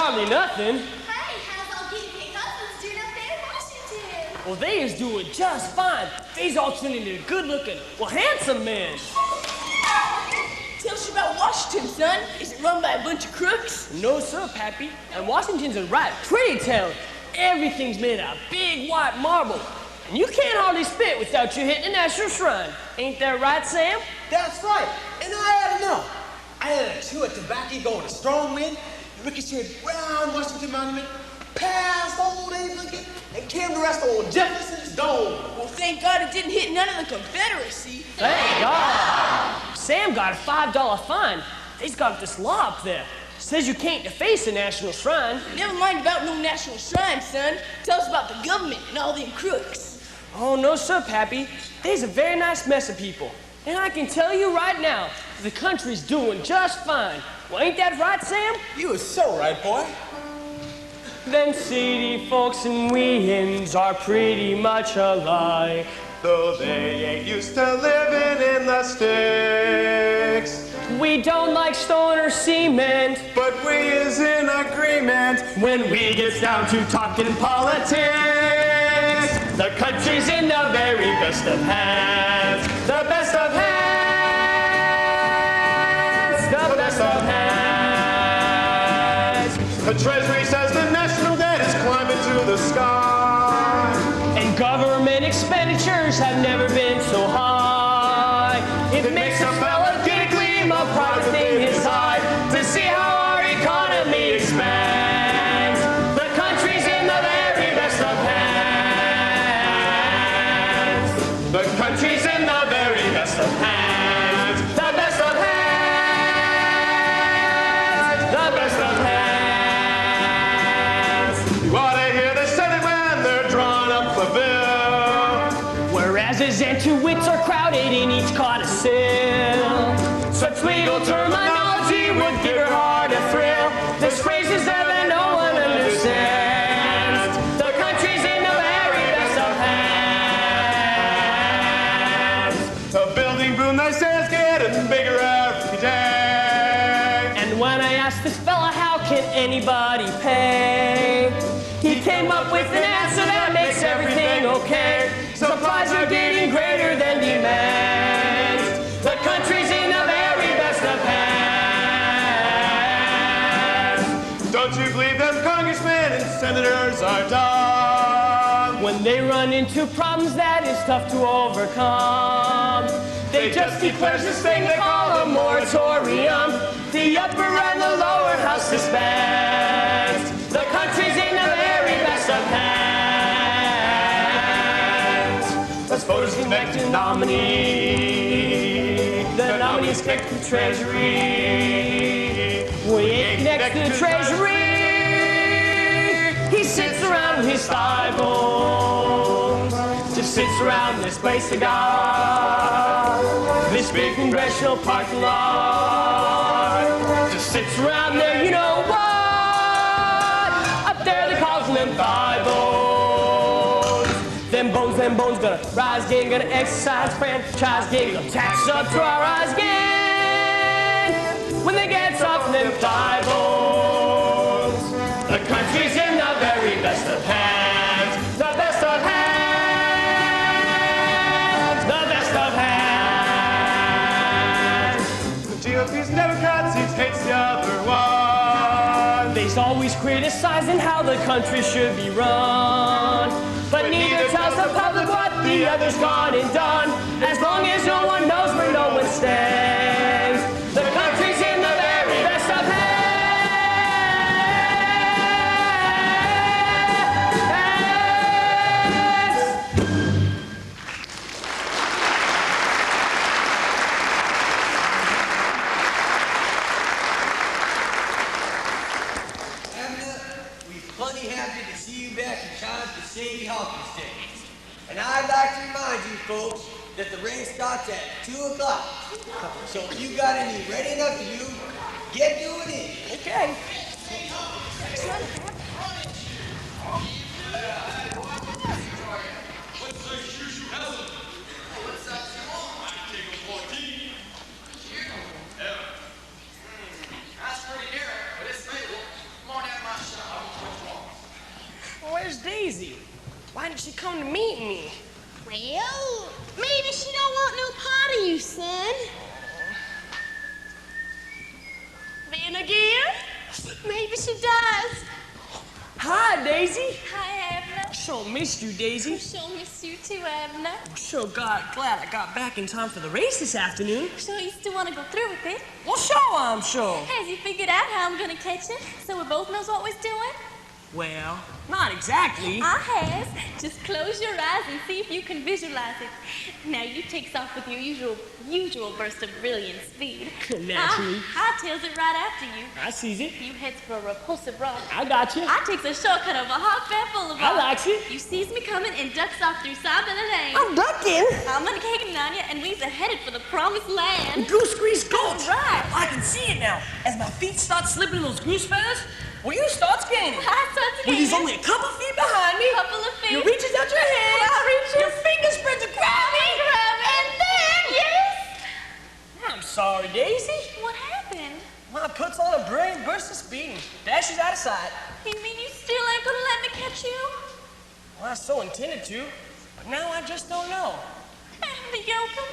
hardly nothing. Hey, how's all guinea pig husbands doing up there in Washington? Well, they is doing just fine. They's all turning into good-looking, well, handsome men. Tell us about Washington, son. Is it run by a bunch of crooks? No, sir, Pappy. And Washington's a right pretty town. Everything's made out of big white marble. And you can't hardly spit without you hitting the National Shrine. Ain't that right, Sam? That's right. And I had enough. I had a chew of tobacco going a strong wind, ricocheted round Washington Monument, past old Abe Lincoln, and came to rest on Jefferson's dome. Well, thank God it didn't hit none of the Confederacy. Thank God. Sam got a $5 fine. They's got this law up there. Says you can't deface a national shrine. Never mind about no national shrine, son. Tell us about the government and all them crooks. Oh, no, sir, Pappy. They's a very nice mess of people. And I can tell you right now, the country's doing just fine. Well, ain't that right, Sam? You was so right, boy. Them city folks and we-ins are pretty much alike. Though they ain't used to living in the sticks. We don't like stone or cement, but we is in agreement when we gets down to talking politics. The country's in the very best of hands. The best of hands. The best of hands. The Treasury says the national debt is climbing to the sky. And government expenditures have never been so high. It makes a fella giggle of pride within his heart to see how our economy expands. The country's in the very best of hands. The country's in the very best of hands. The best of hands. The best of hands. You ought to hear the Senate when they're drawing up the bill. Whereas his intuits are crowded in each codicil. Such legal terminology would give her heart a thrill. There's phrases that no one understands. The country's in the very best of hands. The building boom, they say, is getting bigger every day. And when I asked this fella how can anybody pay, he came up with an answer that makes everything okay. Supplies are getting greater than demand. The country's in the very best of hands. Don't you believe them congressmen and senators are dumb? When they run into problems that is tough to overcome, they just declare this thing they call a moratorium. The upper and the lower house disbands. The country's in the very best of hands. Let's voters connect to nominee. The nominees connect to the Treasury. We ain't connected to the Treasury. He sits around his thigh bones. Just sits around this place of God. This big congressional parking lot. Just sits around there, you know what? Up there they call them thigh bones. Them bones gonna rise again, gonna exercise, franchise again, gonna tax up to our eyes again. When they get off them thigh bones, the country's in the very best of hands. The best of hands. The best of hands. The GOP's Democrats, he hates the other one. They's always criticizing how the country should be run. But neither tells the public what the other's gone and done. As long as no one knows where no one stands. The country's in the very best of hands. Abner, we're plenty happy to see you back in time for Sadie Hawkins Day. And I'd like to remind you folks that the race starts at 2 o'clock. So if you got any ready enough to do, get doing it. Okay. That's pretty near it, but it's legal. Come on down to my she come to meet me. Well, maybe she don't want no part of you, son. Then again, Maybe she does. hi, Daisy. Hi, Abner. Sure missed you, Daisy. Sure miss you too, Abner. Sure glad I got back in time for the race this afternoon. Sure you still want to go through with it? Well, sure, I'm sure. Has you figured out how I'm gonna catch it so we both knows what we're doing? Well, not exactly. I has. Just close your eyes and see if you can visualize it. Now you takes off with your usual burst of brilliant speed. Naturally. I tails it right after you. I sees it. You heads for a repulsive rock. I got you. I takes a shortcut over Hogback Boulevard. I likes it. You sees me coming and ducks off through Sawbilly Lane. I'm ducking. I'm gonna cake on you and we's headed for the promised land. Goose grease goat. Right. I can see it now. As my feet start slipping in those goose feathers, well, you start gaining. I start to Well, get he's only a couple feet behind me. couple of feet. You reaches out your hand. I reaches. Your finger spreads to grab me. And then, yes. I'm sorry, Daisy. What happened? My puts on a brilliant burst of speed and dashes out of sight. You mean you still ain't gonna let me catch you? Well, I so intended to, but now I just don't know. The yokum?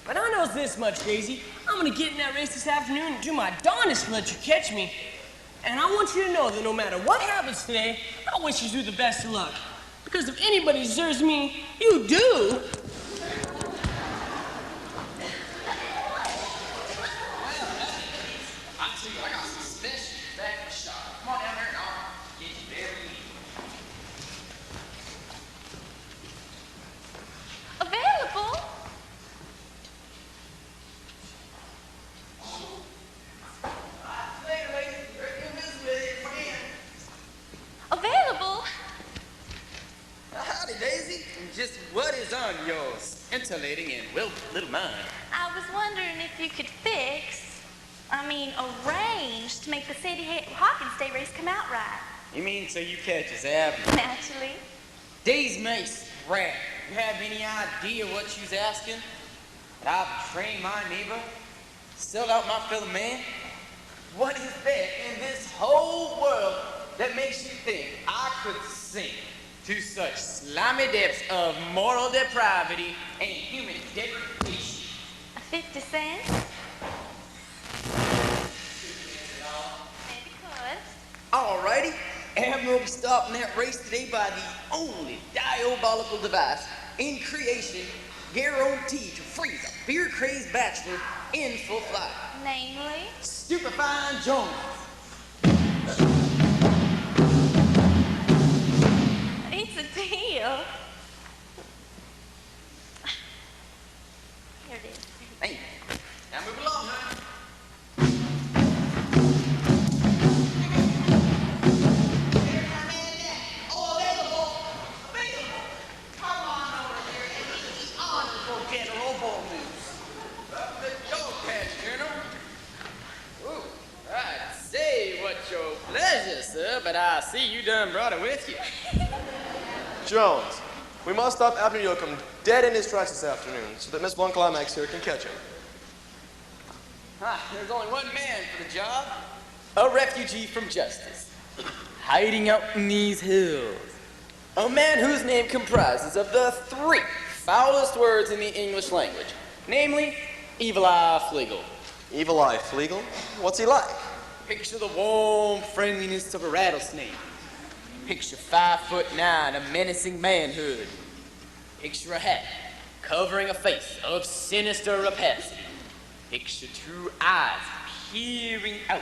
But I knows this much, Daisy. I'm gonna get in that race this afternoon and do my darndest to let you catch me. And I want you to know that no matter what happens today, I wish you the best of luck. Because if anybody deserves me, you do. I got some special back in the shop. Come on down there and I'll get you very easy. Available? Later, ladies. Very good business with it. Come in. Available? Howdy, Daisy. And just what is on your scintillating and wilted little mind? I was wondering if you could arrange to make the Sadie Hawkins Day race come out right. You mean so you catch us, Abner? Naturally. These mace rat. You have any idea what she's asking? That I've trained my neighbor, sell out my fellow man? What is there in this whole world that makes you think I could sink to such slimy depths of moral depravity and human degradation? 50 cents? Maybe could. Alrighty, Abner will be stopping that race today by the only diabolical device in creation guaranteed to freeze a beer-crazed bachelor in full flight. Namely? Stupefying Jones. It's a deal. Here it is. Hey, now move along, huh? Pleasure, sir, but I see you done brought it with you. Jones, we must stop Abner Yoakum dead in his tracks this afternoon so that Miss Von Climax here can catch him. There's only one man for the job. A refugee from justice. Hiding out in these hills. A man whose name comprises of the three foulest words in the English language. Namely, Evil Eye Flegel. Evil Eye Flegel? What's he like? Picture the warm friendliness of a rattlesnake. Picture 5'9", a menacing manhood. Picture a hat covering a face of sinister rapacity. Picture two eyes peering out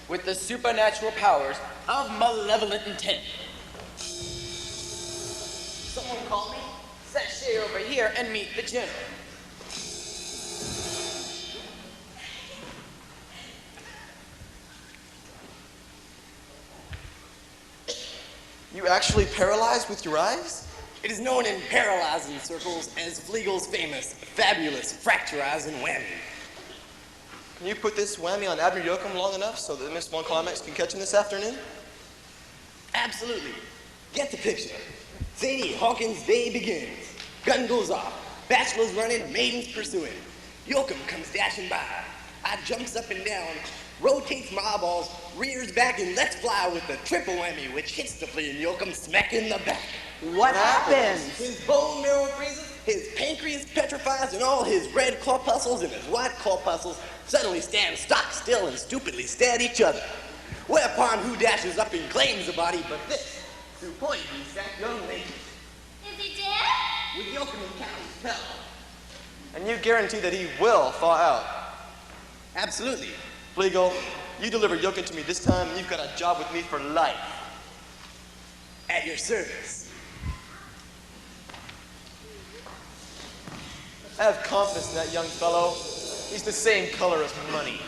with the supernatural powers of malevolent intent. Someone call me. Sashay over here and meet the general. You actually paralyzed with your eyes? It is known in paralyzing circles as Flegel's famous, fabulous, fracturizing whammy. Can you put this whammy on Abner Yoakum long enough so that Miss Von Climax can catch him this afternoon? Absolutely. Get the picture. Sadie Hawkins' day begins. Gun goes off. Bachelors running, maidens pursuing. Yoakum comes dashing by. I jumps up and down, rotates my eyeballs, rears back, and lets fly with a triple whammy, which hits the flea and yokum smack in the back. What happens? His bone marrow freezes, his pancreas petrifies, and all his red corpuscles and his white corpuscles suddenly stand stock still and stupidly stare at each other. Whereupon who dashes up and claims the body but this, through poison sack young lady. Is he dead? With yokum and cow's pell. And you guarantee that he will thaw out? Absolutely. Flegel, you deliver yokum to me this time, and you've got a job with me for life. At your service. Have confidence in that young fellow. He's the same color as money.